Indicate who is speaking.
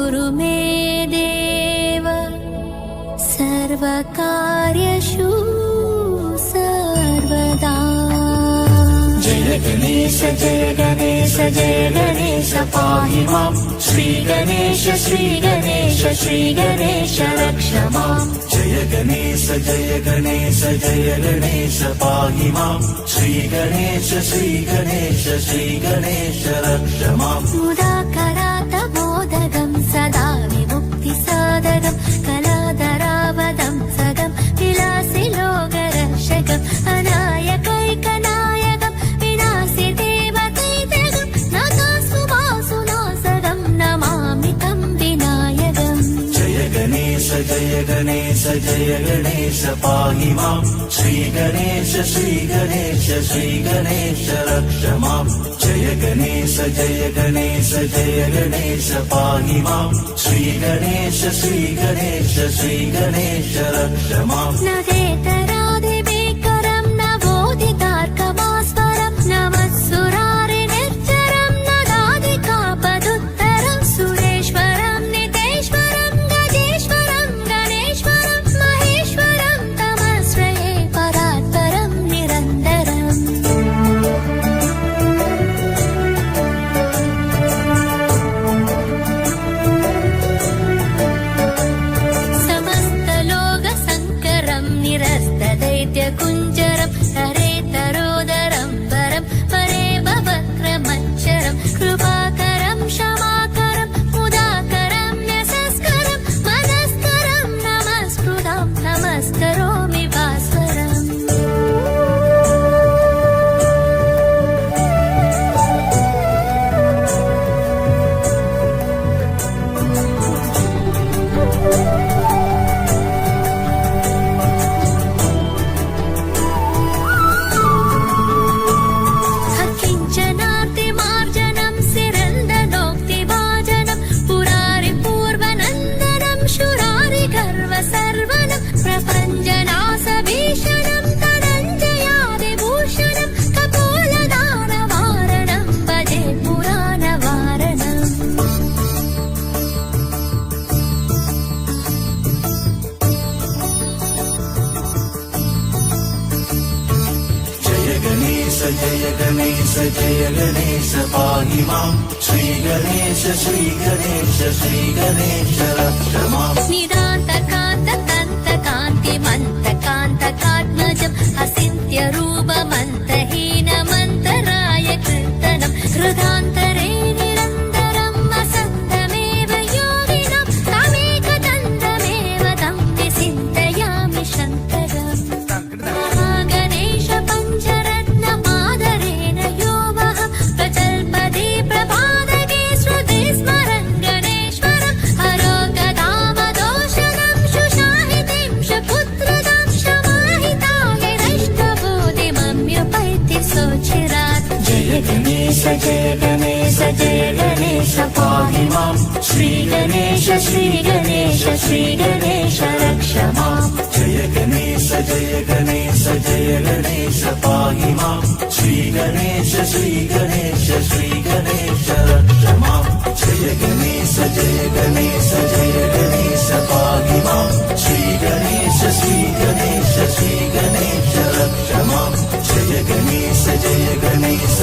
Speaker 1: कुरु मे देव सर्वकार्येषु सर्वदा।
Speaker 2: जय गणेश जय गणेश जय गणेश पाहि माम्। श्री गणेश श्री गणेश श्री गणेश रक्ष माम्। जय गणेश जय गणेश जय गणेश पाहि माम्। श्री गणेश श्री गणेश श्री गणेश रक्ष माम्।
Speaker 1: मुदाकरात मोदगं सदा विमुक्तिसाधकं कलाधरावदं सगं विलासिलोकरक्षकम् अनायकैकनायकं विनाशि देवकैतकं नकासुभासुनासगं नमामि तं विनायकम्।
Speaker 2: जय गणेश जय गणेश जय गणेश पाहि माम्। श्री गणेश श्री गणेश श्री गणेश रक्ष माम्। जय गणेश जय गणेश जय गणेश पाहि माम्। श्री गणेश श्री गणेश श्री गणेश रक्ष माम्।
Speaker 1: नदेतरादिभीकरं नवोदितार्कभास्वरं नमस्सुरारिनिर्जरं नगाधिकापदुत्तरं सुरेश्वरं नितेश्वरं गजेश्वरं गणेश्वरं महेश्वरं तमश्रये परात्परं निरन्तरम्। समस्तलोकशङ्करं निरस्तदैत्यकुञ्जरं हरेतरोदरं परं परे भवक्रमच्चरं कृपाकरं क्षमाकरं मुदाकरं न्यसस्करं मनस्करं नमस्कृतं नमस्करोमि भास्वरम्। अकिञ्चनार्तिमार्जनं सिरन्दनोक्तिभाजनं पुरारिपूर्वनन्दनं शुरारिगर्वसर्वनं प्रपञ्चनाशभीषणं धनञ्जयादिभूषणं कपोलदानवारणं भजे पुराणवारणम्।
Speaker 2: जय गणेश जय गणेश जय गणेश पाहि माम्। श्री गणेश श्री गणेश श्री गणेश रक्ष माम्।
Speaker 1: निदान्तकान्तकान्तिमन्तकान्तकात्मजम् अचिन्त्यरूपमन्तहीनमन्तराय कीर्तनं हृदान्तरे निरन्तरं वसन्तमेव योगिनं तमेकदन्तमेव तं विचिन्तयामि शङ्करम्। महागणेश पञ्चरत्नमादरेण यो वः प्रजल्पति प्रपादके श्रुति स्मरन् गणेश्वरं हरोगदामदोषणं सुशाहितिं सुपुत्रदां समाहितागिरष्टबोधिमम्युपैति सोचिरात्।
Speaker 2: जय गणेश जय गणेश जय गणेश पाहि माम्। श्री गणेश श्री गणेश श्री गणेश रक्ष माम्। जय गणेश जय गणेश जय गणेश पाहि माम्। श्री गणेश श्री गणेश श्री गणेश रक्ष माम्। जय गणेश जय गणेश जय गणेश पाहि माम्। श्री गणेश श्री गणेश श्री गणेश रक्ष माम्। जय गणेश जय गणेश